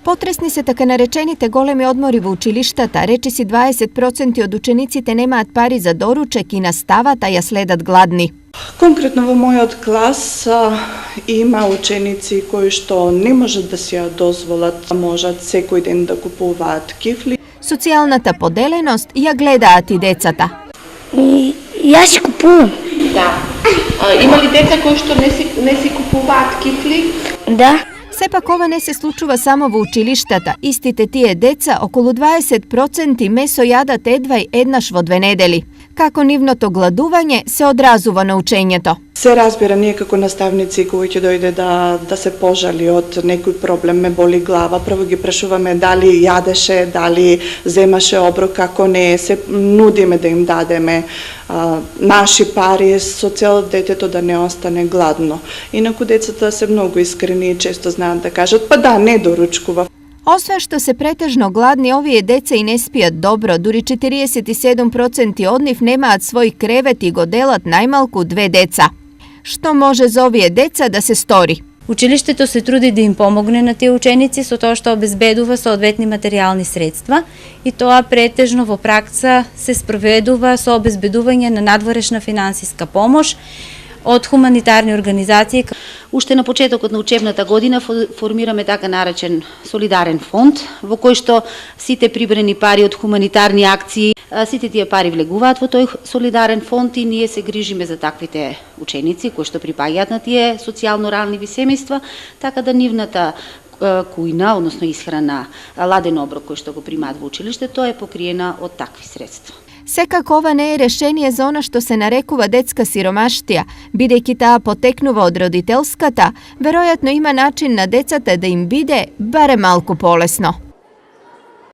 Потресни се така наречените големи одмори во училиштата, речиси 20% од учениците немаат пари за доручек и на ставата ја следат гладни. Конкретно во мојот клас има ученици кои што не можат да си ја дозволат, можат секој ден да купуваат кифли. Социјалната поделеност ја гледаат и децата. Јас си купувам. Да. Има ли деца кои што не си купуваат кифли? Да. Сепак ова не се случува само во училиштата. Истите тие деца, околу 20% месо јадат едва еднаш во 2 недели. Како нивното гладување се одразува на учењето? Се разбира, ние како наставници кој ќе дојде да се пожали од некој проблем, ме боли глава, прво ги прашуваме дали јадеше, дали земаше оброк, како не, се нудиме да им дадеме наши пари со цел детето да не остане гладно. Инаку децата се многу искрени и често знаат да кажат, па да, не доручкува. Освен што се претежно гладни, овие деца и не спијат добро, дури 47% од нив немаат свој кревет и го делат најмалку 2 деца. Што може за овие деца да се стори? Училиштето се труди да им помогне на тие ученици со тоа што обезбедува соодветни материјални средства и тоа претежно во пракса се спроведува со обезбедување на надворешна финансиска помош од хуманитарни организации. Уште на почетокот на учебната година формираме така наречен солидарен фонд, во кој што сите прибрани пари од хуманитарни акции, сите тие пари влегуваат во тој солидарен фонд и ние се грижиме за таквите ученици кои што припаѓаат на тие социјално ранливи семејства, така да нивната кујна, односно исхрана, ладен оброк кој што го примаат во училиште, тоа е покриена од такви средства. Секако ова не е решение за она што се нарекува детска сиромаштија, бидејќи таа потекнува од родителската, веројатно има начин на децата да им биде барем малку полесно.